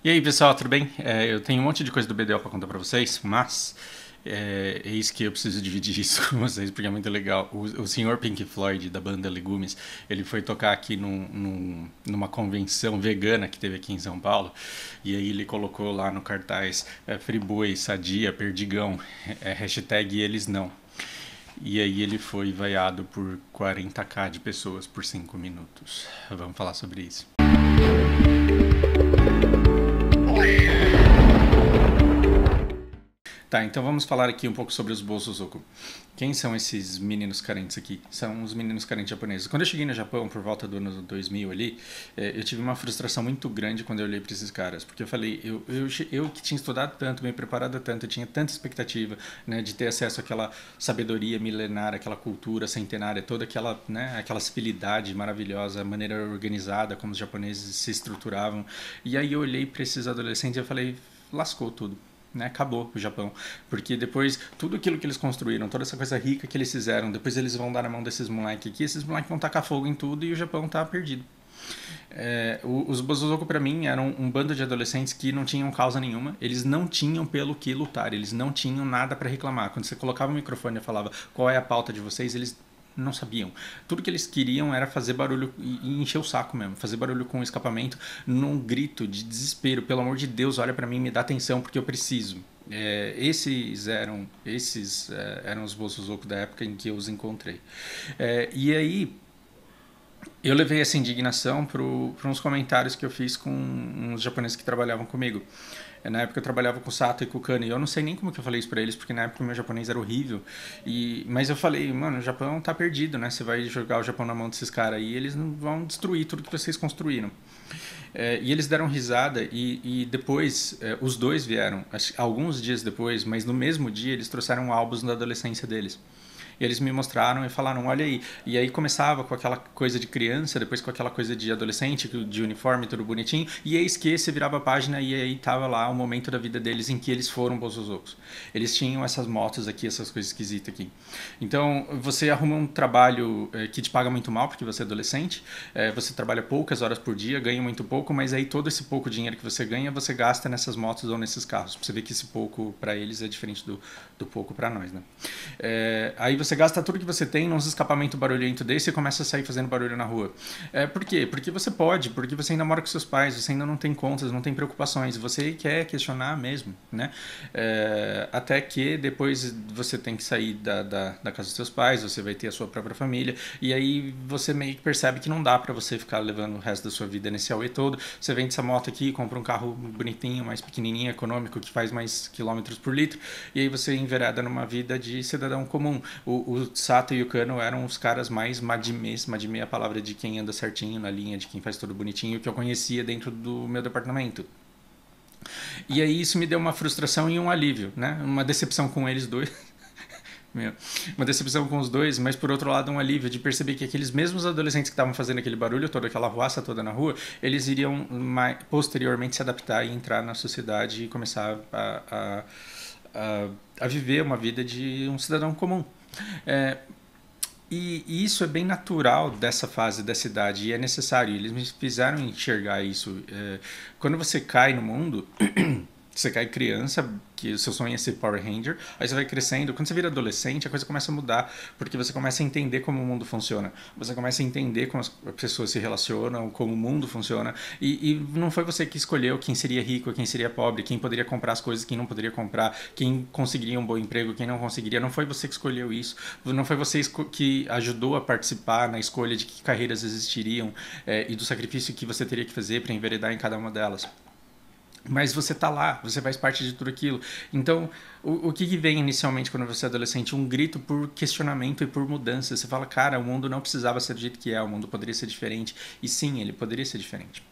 E aí, pessoal, tudo bem? Eu tenho um monte de coisa do BDO para contar para vocês, mas eis que eu preciso dividir isso com vocês porque é muito legal. O senhor Pink Floyd, da banda Legumes, ele foi tocar aqui numa convenção vegana que teve aqui em São Paulo, e aí ele colocou lá no cartaz Friboi, Sadia, Perdigão, hashtag eles não. E aí ele foi vaiado por 40k de pessoas por 5 minutos. Vamos falar sobre isso. Tá, então vamos falar aqui um pouco sobre os Bosozoku. Quem são esses meninos carentes aqui? São os meninos carentes japoneses. Quando eu cheguei no Japão, por volta do ano 2000 ali, eu tive uma frustração muito grande quando eu olhei para esses caras. Porque eu falei, eu que tinha estudado tanto, me preparado tanto, eu tinha tanta expectativa, né, de ter acesso àquela sabedoria milenar, aquela cultura centenária, toda aquela, né, aquela civilidade maravilhosa, a maneira organizada como os japoneses se estruturavam. E aí eu olhei para esses adolescentes e eu falei, lascou tudo. Né, acabou o Japão, porque depois tudo aquilo que eles construíram, toda essa coisa rica que eles fizeram, depois eles vão dar na mão desses moleques aqui, esses moleques vão tacar fogo em tudo e o Japão tá perdido. Os Bosozoku para mim eram um bando de adolescentes que não tinham causa nenhuma, eles não tinham pelo que lutar, eles não tinham nada para reclamar. Quando você colocava o microfone e falava qual é a pauta de vocês, eles não sabiam. Tudo que eles queriam era fazer barulho e encher o saco mesmo, fazer barulho com o escapamento num grito de desespero. Pelo amor de Deus, olha para mim, me dá atenção porque eu preciso. Eram os Bosozoku da época em que eu os encontrei. E aí eu levei essa indignação para uns comentários que eu fiz com uns japoneses que trabalhavam comigo. Na época eu trabalhava com o Sato e com o Kano, e eu não sei nem como que eu falei isso pra eles, porque na época o meu japonês era horrível. Mas eu falei, mano, o Japão tá perdido, né? Você vai jogar o Japão na mão desses caras aí, eles não vão destruir tudo que vocês construíram. E eles deram risada e depois os dois vieram, alguns dias depois, mas no mesmo dia eles trouxeram álbuns da adolescência deles. E eles me mostraram e falaram, olha aí. E aí começava com aquela coisa de criança, depois com aquela coisa de adolescente, de uniforme, tudo bonitinho. E eis que você virava a página e aí tava lá o momento da vida deles em que eles foram Bosozokos. Eles tinham essas motos aqui, essas coisas esquisitas aqui. Então, você arruma um trabalho que te paga muito mal, porque você é adolescente. Você trabalha poucas horas por dia, ganha muito pouco, mas aí todo esse pouco dinheiro que você ganha, você gasta nessas motos ou nesses carros. Pra você ver que esse pouco para eles é diferente do pouco para nós, né? Aí você gasta tudo que você tem nos escapamentos barulhento desse e começa a sair fazendo barulho na rua. Por quê? Porque você pode, porque você ainda mora com seus pais, você ainda não tem contas, não tem preocupações, você quer questionar mesmo, né? Até que depois você tem que sair da casa dos seus pais, você vai ter a sua própria família, e aí você meio que percebe que não dá pra você ficar levando o resto da sua vida nesse auê todo. Você vende essa moto aqui, compra um carro bonitinho, mais pequenininho, econômico, que faz mais quilômetros por litro, e aí você envereda numa vida de cidadão comum. O Sato e o Kano eram os caras mais madimês, madimê é a palavra de quem anda certinho na linha, de quem faz tudo bonitinho, que eu conhecia dentro do meu departamento. E aí isso me deu uma frustração e um alívio, né? Uma decepção com eles dois. Uma decepção com os dois, mas por outro lado um alívio de perceber que aqueles mesmos adolescentes que estavam fazendo aquele barulho todo, aquela ruaça toda na rua, eles iriam posteriormente se adaptar e entrar na sociedade e começar a viver uma vida de um cidadão comum. É, e isso é bem natural dessa fase da cidade e é necessário. Eles me fizeram enxergar isso. Quando você cai no mundo, você cai criança, que o seu sonho é ser Power Ranger, aí você vai crescendo. Quando você vira adolescente, a coisa começa a mudar, porque você começa a entender como o mundo funciona. Você começa a entender como as pessoas se relacionam, como o mundo funciona. E não foi você que escolheu quem seria rico, quem seria pobre, quem poderia comprar as coisas, quem não poderia comprar, quem conseguiria um bom emprego, quem não conseguiria. Não foi você que escolheu isso. Não foi você que ajudou a participar na escolha de que carreiras existiriam e do sacrifício que você teria que fazer para enveredar em cada uma delas. Mas você tá lá, você faz parte de tudo aquilo. Então, o que vem inicialmente quando você é adolescente? Um grito por questionamento e por mudança. Você fala, cara, o mundo não precisava ser do jeito que é, o mundo poderia ser diferente. E sim, ele poderia ser diferente.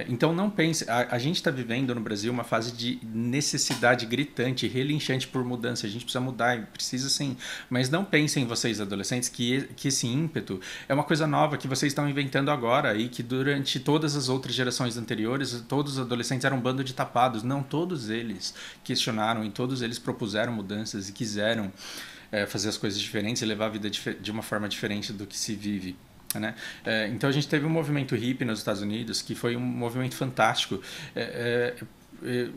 Então não pense, a gente está vivendo no Brasil uma fase de necessidade gritante, relinchante por mudança. A gente precisa mudar, precisa sim. Mas não pensem vocês adolescentes que esse ímpeto é uma coisa nova que vocês estão inventando agora e que durante todas as outras gerações anteriores todos os adolescentes eram um bando de tapados. Não, todos eles questionaram e todos eles propuseram mudanças e quiseram fazer as coisas diferentes e levar a vida de uma forma diferente do que se vive. né? Então a gente teve um movimento hippie nos Estados Unidos que foi um movimento fantástico.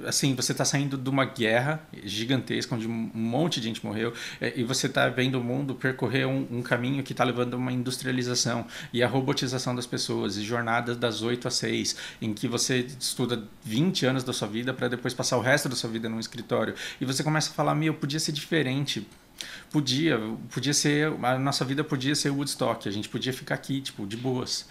Assim, você está saindo de uma guerra gigantesca onde um monte de gente morreu, e você está vendo o mundo percorrer um caminho que está levando a uma industrialização e a robotização das pessoas, e jornadas das 8 às 6, em que você estuda 20 anos da sua vida para depois passar o resto da sua vida num escritório, e você começa a falar, meu, podia ser diferente. Podia ser, a nossa vida podia ser Woodstock, a gente podia ficar aqui, tipo, de boas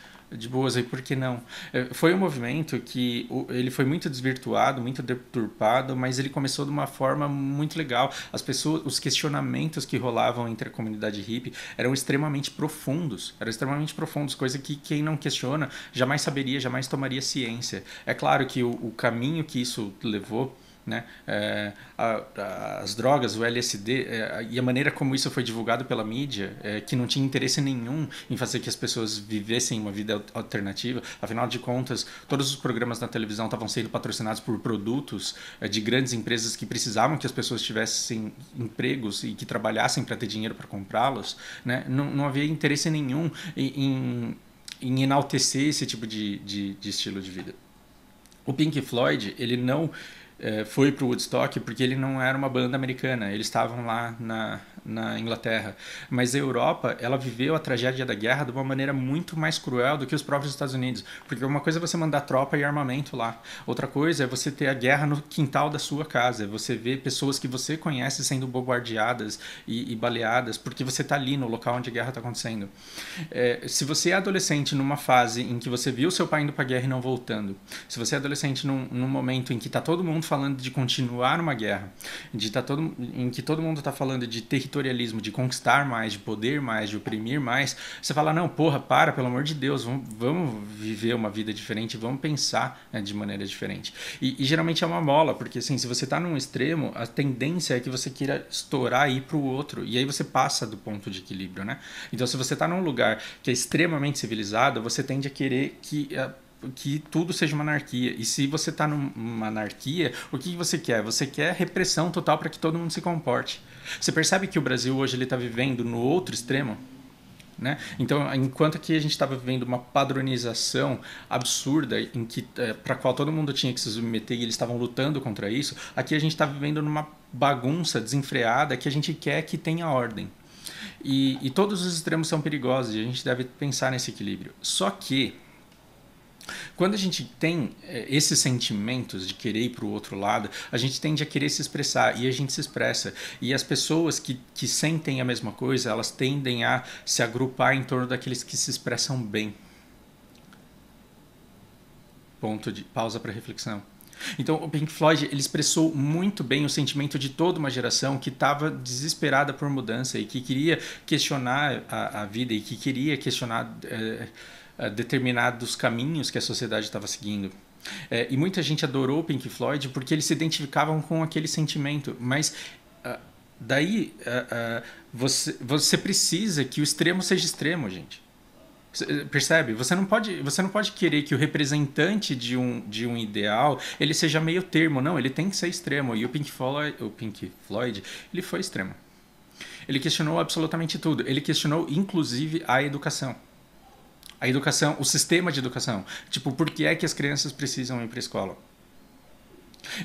aí, por que não? Foi um movimento que ele foi muito desvirtuado, muito deturpado, mas ele começou de uma forma muito legal. As pessoas, os questionamentos que rolavam entre a comunidade hippie eram extremamente profundos, coisa que quem não questiona jamais saberia, jamais tomaria ciência. É claro que o caminho que isso levou, né? As drogas, o LSD, e a maneira como isso foi divulgado pela mídia, que não tinha interesse nenhum em fazer que as pessoas vivessem uma vida alternativa. Afinal de contas, todos os programas na televisão estavam sendo patrocinados por produtos de grandes empresas que precisavam que as pessoas tivessem empregos e que trabalhassem para ter dinheiro para comprá-los, né? Não havia interesse nenhum em enaltecer esse tipo de estilo de vida. O Pink Floyd, ele não foi para o Woodstock porque ele não era uma banda americana, eles estavam lá na Inglaterra, mas a Europa, ela viveu a tragédia da guerra de uma maneira muito mais cruel do que os próprios Estados Unidos, porque uma coisa é você mandar tropa e armamento lá, outra coisa é você ter a guerra no quintal da sua casa, você ver pessoas que você conhece sendo bombardeadas e baleadas, porque você está ali no local onde a guerra está acontecendo. Se você é adolescente numa fase em que você viu seu pai indo para a guerra e não voltando, se você é adolescente num momento em que está todo mundo falando de continuar uma guerra, em que todo mundo está falando de territorialismo, de conquistar mais, de poder mais, de oprimir mais, você fala, não, porra, pelo amor de Deus, vamos viver uma vida diferente, vamos pensar, né, de maneira diferente. E geralmente é uma mola, porque assim, se você está num extremo, a tendência é que você queira estourar e ir para o outro, e aí você passa do ponto de equilíbrio, né? Então, se você está num lugar que é extremamente civilizado, você tende a querer que tudo seja uma anarquia. E se você está numa anarquia, o que você quer? Você quer repressão total para que todo mundo se comporte. Você percebe que o Brasil hoje está vivendo no outro extremo? Né? Então, enquanto que a gente estava vivendo uma padronização absurda em que para a qual todo mundo tinha que se submeter e eles estavam lutando contra isso, aqui a gente está vivendo numa bagunça desenfreada que a gente quer que tenha ordem. E todos os extremos são perigosos e a gente deve pensar nesse equilíbrio. Só que quando a gente tem esses sentimentos de querer ir para o outro lado, a gente tende a querer se expressar e a gente se expressa. E as pessoas que sentem a mesma coisa, elas tendem a se agrupar em torno daqueles que se expressam bem. Ponto de pausa para reflexão. Então, o Pink Floyd ele expressou muito bem o sentimento de toda uma geração que estava desesperada por mudança e que queria questionar a vida e que queria questionar determinados caminhos que a sociedade estava seguindo. E muita gente adorou o Pink Floyd porque eles se identificavam com aquele sentimento, mas daí você precisa que o extremo seja extremo, gente. Percebe? Você não pode querer que o representante de um ideal ele seja meio termo, não, ele tem que ser extremo. E o Pink Floyd ele foi extremo. Ele questionou absolutamente tudo. Ele questionou inclusive a educação. A educação, o sistema de educação. Tipo, por que é que as crianças precisam ir para a escola?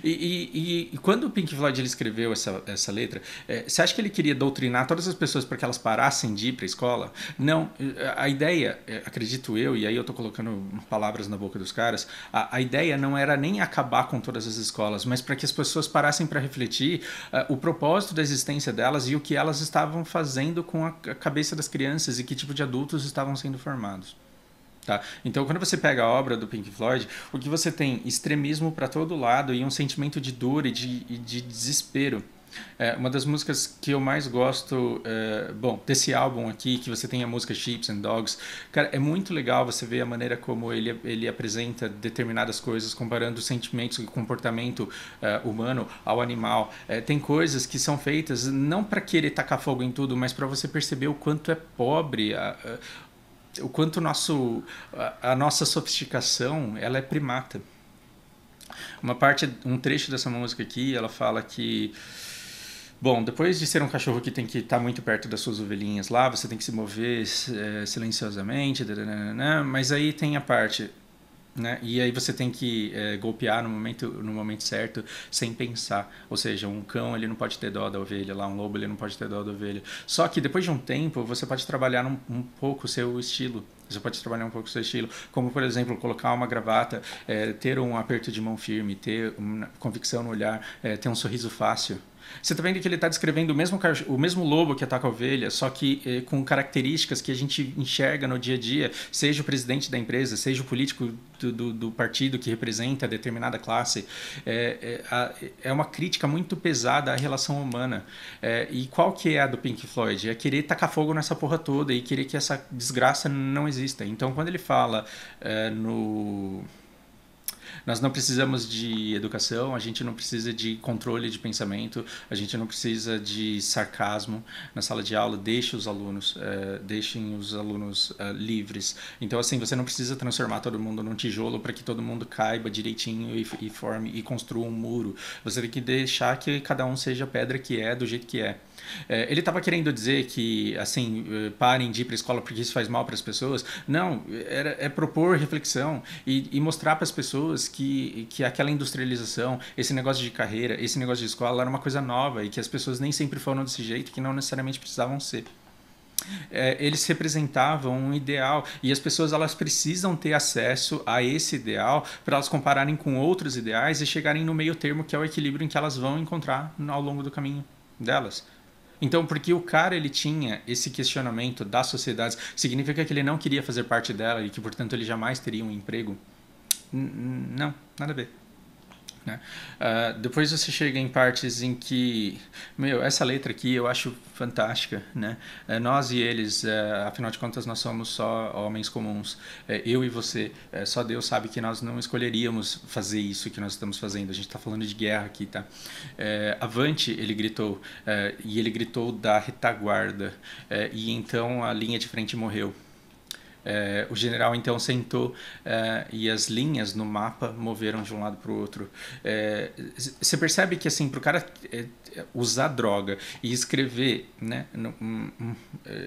E quando o Pink Floyd ele escreveu essa letra, você acha que ele queria doutrinar todas as pessoas para que elas parassem de ir para a escola? Não. A ideia, acredito eu, e aí eu estou colocando palavras na boca dos caras, a ideia não era nem acabar com todas as escolas, mas para que as pessoas parassem para refletir o propósito da existência delas e o que elas estavam fazendo com a cabeça das crianças e que tipo de adultos estavam sendo formados. Tá? Então, quando você pega a obra do Pink Floyd, o que você tem? Extremismo para todo lado e um sentimento de dor e de desespero. Uma das músicas que eu mais gosto, desse álbum aqui, que você tem a música Sheeps and Dogs, cara, é muito legal você ver a maneira como ele apresenta determinadas coisas, comparando os sentimentos e comportamento humano ao animal. Tem coisas que são feitas não para querer tacar fogo em tudo, mas para você perceber o quanto é pobre o quanto a nossa sofisticação ela é primata. Um trecho dessa música aqui, ela fala que Bom, depois de ser um cachorro que tem que estar muito perto das suas ovelhinhas lá, você tem que se mover silenciosamente, dananana, mas aí tem a parte, né? E aí você tem que golpear no momento certo, sem pensar. Ou seja, um cão ele não pode ter dó da ovelha, lá um lobo ele não pode ter dó da ovelha. Só que depois de um tempo você pode trabalhar um pouco o seu estilo. Você pode trabalhar um pouco o seu estilo, como por exemplo colocar uma gravata, ter um aperto de mão firme, ter uma convicção no olhar, ter um sorriso fácil. Você está vendo que ele está descrevendo o mesmo lobo que ataca a ovelha, só que com características que a gente enxerga no dia a dia, seja o presidente da empresa, seja o político do partido que representa determinada classe. É uma crítica muito pesada à relação humana. E qual que é a do Pink Floyd? É querer tacar fogo nessa porra toda e querer que essa desgraça não exista. Então, quando ele fala no... Nós não precisamos de educação, a gente não precisa de controle de pensamento, a gente não precisa de sarcasmo na sala de aula. Deixem os alunos livres. Então, assim, você não precisa transformar todo mundo num tijolo para que todo mundo caiba direitinho e forme e construa um muro. Você tem que deixar que cada um seja a pedra que é, do jeito que é. Ele estava querendo dizer que, assim, parem de ir para a escola porque isso faz mal para as pessoas. Não, é propor reflexão e mostrar para as pessoas que aquela industrialização, esse negócio de carreira, esse negócio de escola era uma coisa nova e que as pessoas nem sempre foram desse jeito, que não necessariamente precisavam ser. Eles representavam um ideal e as pessoas elas precisam ter acesso a esse ideal para elas compararem com outros ideais e chegarem no meio termo, que é o equilíbrio em que elas vão encontrar ao longo do caminho delas. Então, porque o cara ele tinha esse questionamento das sociedades, significa que ele não queria fazer parte dela e que, portanto, ele jamais teria um emprego? Não, nada a ver. Né? Depois você chega em partes em que, essa letra aqui eu acho fantástica, né? Nós e eles, afinal de contas, nós somos só homens comuns. Eu e você, só Deus sabe que nós não escolheríamos fazer isso que nós estamos fazendo. A gente está falando de guerra aqui, tá? Avante, ele gritou, e ele gritou da retaguarda, e então a linha de frente morreu. O general então sentou e as linhas no mapa moveram de um lado para o outro. Você percebe que assim, para o cara usar droga e escrever, né,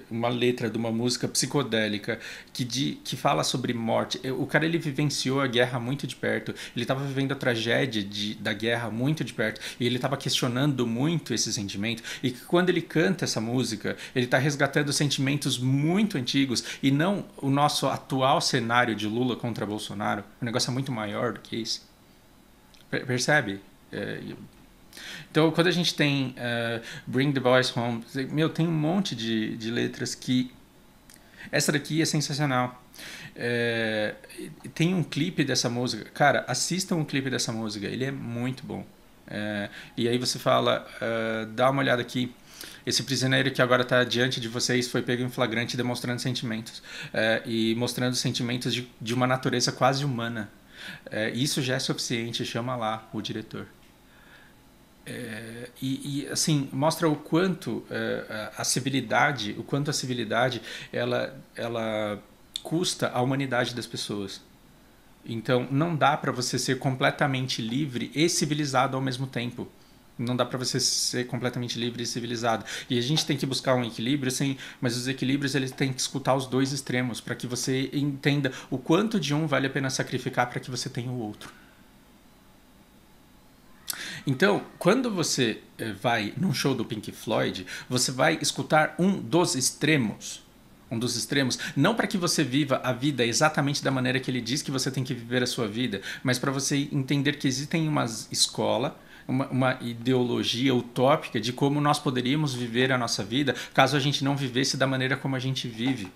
uma letra de uma música psicodélica que fala sobre morte, o cara ele vivenciou a guerra muito de perto, ele estava vivendo a tragédia da guerra muito de perto e ele estava questionando muito esse sentimento, e que quando ele canta essa música ele está resgatando sentimentos muito antigos e não o nosso atual cenário de Lula contra Bolsonaro. O negócio é muito maior do que isso. Percebe? Então, quando a gente tem Bring the Boys Home, tem um monte de letras que... Essa daqui é sensacional. Tem um clipe dessa música. Cara, assistam um clipe dessa música. Ele é muito bom. E aí você fala, dá uma olhada aqui. Esse prisioneiro que agora está diante de vocês foi pego em flagrante demonstrando sentimentos. E mostrando sentimentos de uma natureza quase humana. Isso já é suficiente, chama lá o diretor. Assim, mostra o quanto a civilidade ela custa a humanidade das pessoas. Então, não dá para você ser completamente livre e civilizado ao mesmo tempo. Não dá para você ser completamente livre e civilizado. E a gente tem que buscar um equilíbrio, sim, mas os equilíbrios eles têm que escutar os dois extremos para que você entenda o quanto de um vale a pena sacrificar para que você tenha o outro. Então, quando você vai num show do Pink Floyd, você vai escutar um dos extremos. Não para que você viva a vida exatamente da maneira que ele diz que você tem que viver a sua vida, mas para você entender que existem uma escola, uma ideologia utópica de como nós poderíamos viver a nossa vida caso a gente não vivesse da maneira como a gente vive.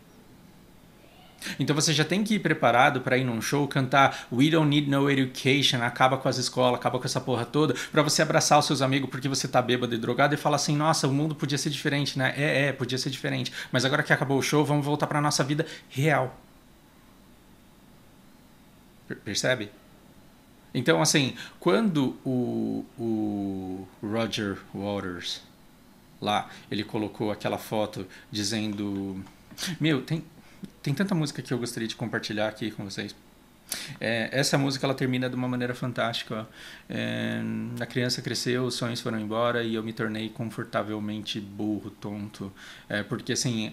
Então você já tem que ir preparado para ir num show, cantar We Don't Need No Education, acaba com as escolas, acaba com essa porra toda, para você abraçar os seus amigos porque você tá bêbado e drogado e falar assim, nossa, o mundo podia ser diferente, né? Podia ser diferente. Mas agora que acabou o show, vamos voltar para nossa vida real. Percebe? Então, assim, quando o Roger Waters lá, ele colocou aquela foto dizendo... tem tanta música que eu gostaria de compartilhar aqui com vocês. Essa música ela termina de uma maneira fantástica. Ó. A criança cresceu, os sonhos foram embora e eu me tornei confortavelmente burro, tonto. Porque assim,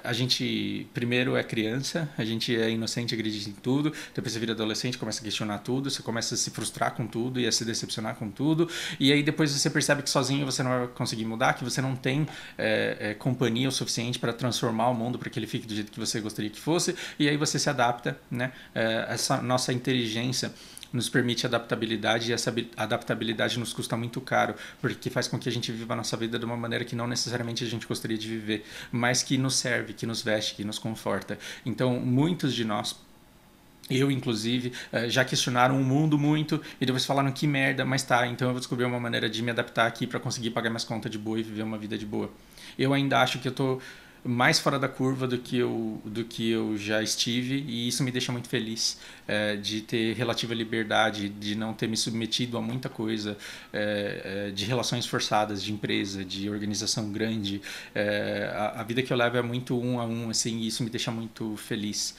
a gente primeiro é criança, a gente é inocente, acredita em tudo, depois você vira adolescente, começa a questionar tudo, você começa a se frustrar com tudo e a se decepcionar com tudo, e aí depois você percebe que sozinho você não vai conseguir mudar, que você não tem companhia o suficiente para transformar o mundo para que ele fique do jeito que você gostaria que fosse, e aí você se adapta, né? Essa nossa inteligência nos permite adaptabilidade e essa adaptabilidade nos custa muito caro, porque faz com que a gente viva a nossa vida de uma maneira que não necessariamente a gente gostaria de viver, mas que nos serve, que nos veste, que nos conforta. Então, muitos de nós, eu inclusive, já questionaram o mundo muito e depois falaram que merda, mas tá, então eu vou descobrir uma maneira de me adaptar aqui para conseguir pagar minhas contas de boa e viver uma vida de boa. Eu ainda acho que eu tô mais fora da curva do que eu já estive e isso me deixa muito feliz de ter relativa liberdade, de não ter me submetido a muita coisa, de relações forçadas, de empresa, de organização grande. A vida que eu levo é muito um a um, assim, e isso me deixa muito feliz.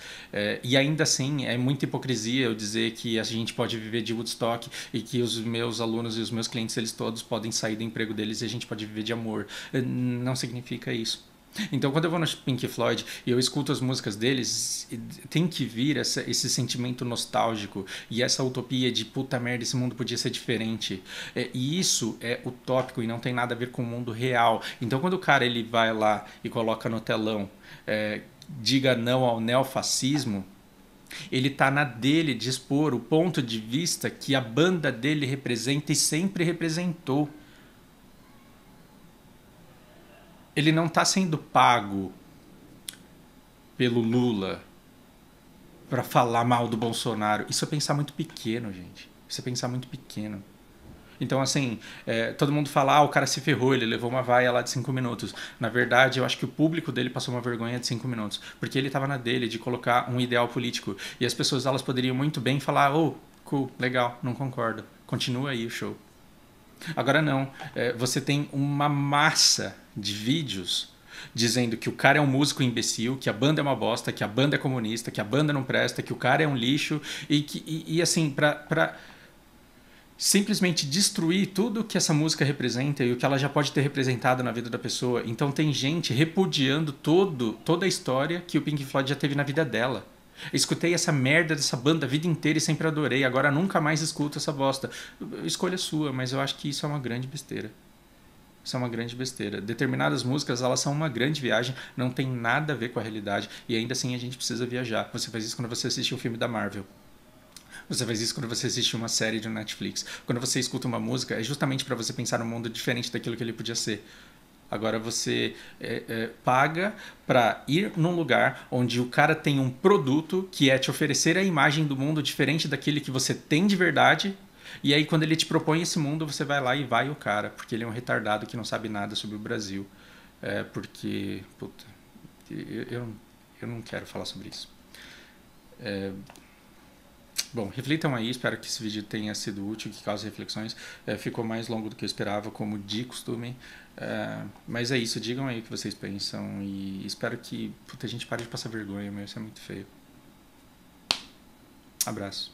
E ainda assim, é muita hipocrisia eu dizer que a gente pode viver de Woodstock e que os meus alunos e os meus clientes, eles todos podem sair do emprego deles e a gente pode viver de amor. Não significa isso. Então, quando eu vou no Pink Floyd e eu escuto as músicas deles, tem que vir esse sentimento nostálgico e essa utopia de puta merda, esse mundo podia ser diferente. E isso é utópico e não tem nada a ver com o mundo real. Então, quando o cara ele vai lá e coloca no telão, diga não ao neofascismo, ele tá na dele de expor o ponto de vista que a banda dele representa e sempre representou. Ele não está sendo pago pelo Lula para falar mal do Bolsonaro. Isso é pensar muito pequeno, gente. Isso é pensar muito pequeno. Então, assim, todo mundo fala, o cara se ferrou, ele levou uma vaia lá de 5 minutos. Na verdade, eu acho que o público dele passou uma vergonha de 5 minutos. Porque ele estava na dele de colocar um ideal político. E as pessoas, elas poderiam muito bem falar, cool, legal, não concordo. Continua aí o show. Agora não, você tem uma massa de vídeos dizendo que o cara é um músico imbecil, que a banda é uma bosta, que a banda é comunista, que a banda não presta, que o cara é um lixo e assim, pra simplesmente destruir tudo que essa música representa e o que ela já pode ter representado na vida da pessoa. Então tem gente repudiando toda a história que o Pink Floyd já teve na vida dela. Escutei essa merda dessa banda a vida inteira e sempre adorei. Agora nunca mais escuto essa bosta. Escolha sua, mas eu acho que isso é uma grande besteira. Isso é uma grande besteira. Determinadas músicas, elas são uma grande viagem, não tem nada a ver com a realidade. E ainda assim a gente precisa viajar. Você faz isso quando você assiste um filme da Marvel. Você faz isso quando você assiste uma série de Netflix. Quando você escuta uma música, é justamente para você pensar num mundo diferente daquilo que ele podia ser. Agora você paga para ir num lugar onde o cara tem um produto que é te oferecer a imagem do mundo diferente daquele que você tem de verdade. E aí quando ele te propõe esse mundo, você vai lá e vai o cara, porque ele é um retardado que não sabe nada sobre o Brasil. Porque, puta, eu não quero falar sobre isso. Bom, reflitam aí, espero que esse vídeo tenha sido útil, que cause reflexões. Ficou mais longo do que eu esperava, como de costume. Mas é isso, digam aí o que vocês pensam e espero que a gente pare de passar vergonha, mas isso é muito feio. Abraço.